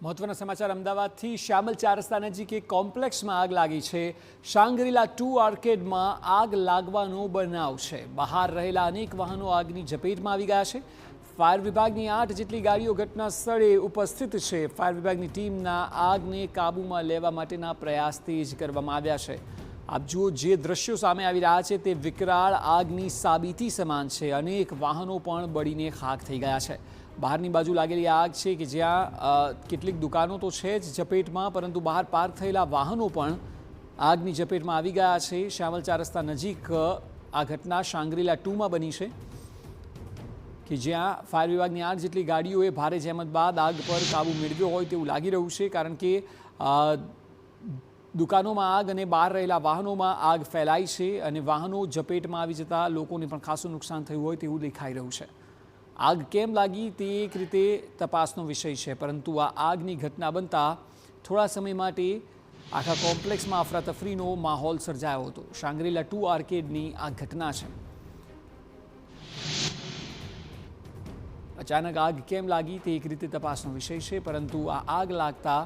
મહત્વના સમાચાર અમદાવાદથી શ્યામલ 4 રસ્તા નજીક એક કોમ્પ્લેક્સમાં આગ લાગી છે। શાંગ્રીલા 2 આર્કેડમાં આગ લાગવાનો બનાવ છે। બહાર રહેલા અનેક વાહનો આગની ઝપેટમાં આવી ગયા છે। ફાયર વિભાગની 8 જેટલી ગાડીઓ ઘટના સ્થળે ઉપસ્થિત છે। ફાયર વિભાગની ટીમના આગને કાબૂમાં લેવા માટેના પ્રયાસ તેજ કરવામાં આવ્યા છે। આપ જુઓ, જે દ્રશ્યો સામે આવી રહ્યા છે તે વિકરાળ આગની સાબિતી સમાન છે। અનેક વાહનો પણ બળીને ખાખ થઈ ગયા છે। બહારની બાજુ લાગેલી આગ છે કે જ્યાં કેટલીક દુકાનો તો છે જ ઝપેટમાં, પરંતુ બહાર પાર્ક થયેલા વાહનો પણ આગની ઝપેટમાં આવી ગયા છે। શ્યામલ 4 રસ્તા નજીક આ ઘટના શાંગ્રીલા 2માં બની છે કે જ્યાં ફાયર વિભાગની 8 જેટલી ગાડીઓએ ભારે જહેમત બાદ આગ પર કાબૂ મેળવ્યો હોય તેવું લાગી રહ્યું છે, કારણ કે દુકાનોમાં આગ અને બહાર રહેલા વાહનોમાં આગ ફેલાઈ છે અને વાહનો ઝપેટમાં આવી જતા લોકોને પણ ખાસું નુકસાન થયું હોય તેવું દેખાઈ રહ્યું છે। આગ કેમ લાગી તે એક રીતે તપાસનો વિષય છે, પરંતુ આ આગની ઘટના બનતા થોડા સમય માટે આખા કોમ્પ્લેક્સમાં અફરાતફરીનો માહોલ સર્જાયો હતો। શાંગ્રીલા 2 આર્કેડની આ ઘટના છે। અચાનક આગ કેમ લાગી તે એક રીતે તપાસનો વિષય છે, પરંતુ આ આગ લાગતા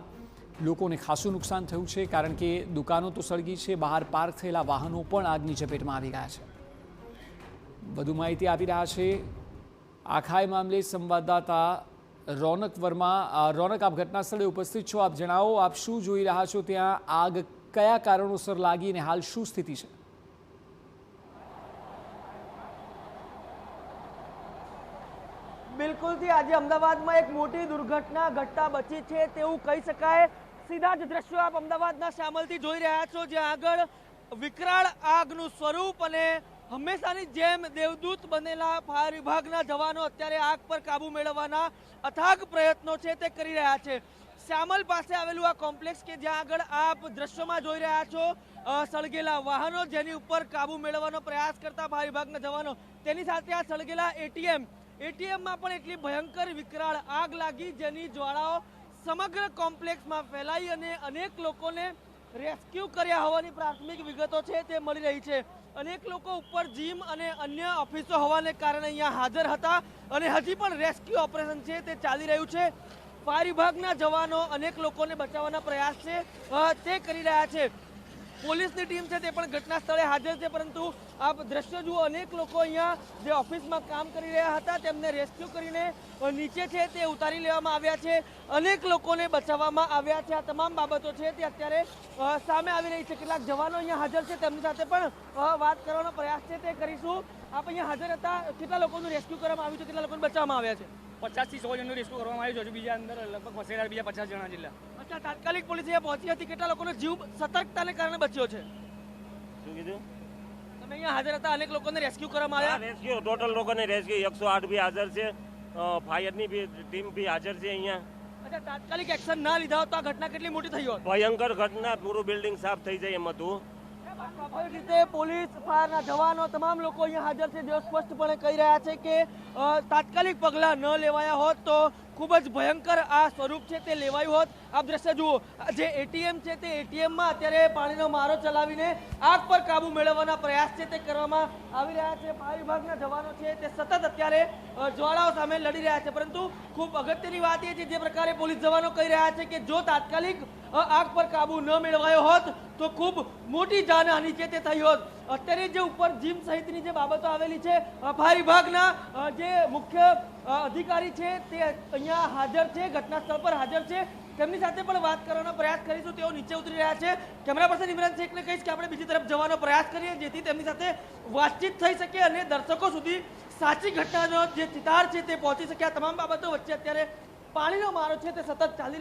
લોકોને ખાસું નુકસાન થયું છે, કારણ કે દુકાનો તો સળગી છે, બહાર પાર્ક થયેલા વાહનો પણ આગની ઝપેટમાં આવી ગયા છે। વધુ માહિતી આપી રહ્યા છે આખા મામલે સંવાદદાતા રોનક વર્મા। રોનક, આપ ઘટના સ્થળે ઉપસ્થિત છો, આપ જણાવો, આપ શું જોઈ રહ્યા છો? ત્યાં આગ કયા કારણોસર લાગી અને હાલ શું સ્થિતિ છે? બિલકુલથી આજે અમદાવાદમાં એક મોટી દુર્ઘટના ઘટના બચી છે તેવું કહી શકાય। સીધા જ દ્રશ્યો આપ અમદાવાદના શ્યામલથી જોઈ રહ્યા છો, જ્યાં આગળ વિકરાળ આગનું સ્વરૂપ અને હંમેશાની જેમ દેવદૂત બનેલા ફાયર વિભાગના જવાનો અત્યારે આગ પર કાબુ મેળવવાના અથાગ પ્રયત્નો છે તે કરી રહ્યા છે। શ્યામલ પાસે આવેલું આ કોમ્પ્લેક્સ કે જ્યાં આગળ આપ દ્રશ્યોમાં જોઈ રહ્યા છો સળગેલા વાહનો, જેની ઉપર કાબુ મેળવવાનો પ્રયાસ કરતા ફાયર વિભાગના જવાનો, તેની સાથે આ સળગેલા એટીએમમાં પણ એટલી ભયંકર વિકરાળ આગ લાગી, જેની જ્વાળાઓ સમગ્ર કોમ્પ્લેક્સમાં ફેલાઈ અને અનેક લોકોને રેસ્ક્યુ કર્યા હોવાની પ્રાથમિક વિગતો છે તે મળી રહી છે। અનેક લોકો ઉપર જીમ અને અન્ય ઓફિસો હોવાને કારણે અહીંયા હાજર હતા અને હજી પણ રેસ્ક્યુ ઓપરેશન છે તે ચાલી રહ્યું છે। ફાયર વિભાગના જવાનો અનેક લોકોને બચાવવાના પ્રયાસ છે તે કરી રહ્યા છે। પોલીસની ટીમ છે તે પણ ઘટના સ્થળે હાજર છે, પરંતુ આપ દ્રશ્યો જુઓ, અનેક લોકો અહીંયા જે ઓફિસમાં કામ કરી રહ્યા હતા તેમને રેસ્ક્યુ કરીને નીચે છે તે ઉતારી લેવામાં આવ્યા છે। અનેક લોકોને બચાવવામાં આવ્યા છે। આ તમામ બાબતો છે તે અત્યારે સામે આવી રહી છે। કેટલાક જવાનો અહીંયા હાજર છે, તેમની સાથે પણ વાત કરવાનો પ્રયાસ છે તે કરીશું। આપ અહીંયા હાજર હતા, કેટલા લોકોનું રેસ્ક્યુ કરવામાં આવ્યું છે, કેટલા લોકોને બચાવવામાં આવ્યા છે? 50 થી 100 જણનું રેસ્ક્યુ કરવામાં આવ્યું છે। હજુ બીજા અંદર લગભગ ફસેલા બીજા 50 જણા જેટલા। અચ્છા, તાત્કાલિક પોલીસ અહીંયા પહોંચી હતી, કેટલા લોકોનો જીવ સતર્કતાને કારણે બચ્યો છે? શું કીધું? તમે અહીંયા હાજર હતા, અનેક લોકોને રેસ્ક્યુ કરવામાં આવ્યા? રેસ્ક્યુ ટોટલ લોકોને રેસ્ક્યુ 108 બી હાજર છે, ફાયરની બી ટીમ બી હાજર છે અહીંયા। અચ્છા, તાત્કાલિક એક્શન ના લીધા હોત તો આ ઘટના કેટલી મોટી થઈ હોત? ભયંકર ઘટના, પૂરું બિલ્ડિંગ સાફ થઈ જાય એમ હતું। સ્વાભાવિક રીતે પોલીસ, ફાયરના જવાનો, તમામ લોકો અહીંયા હાજર છે, જેઓ સ્પષ્ટપણે કહી રહ્યા છે કે તાત્કાલિક પગલાં ન લેવાયા હોત તો ખૂબ જ ભયંકર આ સ્વરૂપ છે તે લેવાયું હોત। આપ દ્રશ્ય જુઓ, જે એટીએમ છે તે એટીએમમાં અત્યારે પાણીનો મારો ચલાવીને આગ પર કાબુ મેળવવાના પ્રયાસ છે તે કરવામાં આવી રહ્યા છે। ફાયર વિભાગના જવાનો છે તે સતત અત્યારે જ્વાળાઓ સામે લડી રહ્યા છે, પરંતુ ખૂબ અગત્યની વાત એ છે, જે પ્રકારે પોલીસ જવાનો કહી રહ્યા છે કે જો તાત્કાલિક આગ પર કાબુ ન મેળવાયો હોત તો ખૂબ મોટી જાનહાનિ છે તે થઈ હોત। અત્યારે જે ઉપર જીમ સહિતની જે બાબતો આવેલી છે, ફાયર વિભાગના જે મુખ્ય અધિકારી છે તે અહીંયા હાજર છે, ઘટના સ્થળ પર હાજર છે, તેમની સાથે પણ વાત કરવાનો પ્રયાસ કરીશું। તેઓ નીચે ઉતરી રહ્યા છે। કેમેરા પર્સન ઇમરાન શેખને કહીશ કે આપણે બીજી તરફ જવાનો પ્રયાસ કરીએ, જેથી તેમની સાથે વાતચીત થઈ શકે અને દર્શકો સુધી સાચી ઘટનાનો જે ચિતાર છે તે પહોંચી શકે। આ તમામ બાબતો વચ્ચે અત્યારે પાણીનો મારો છે તે સતત ચાલી રહ્યો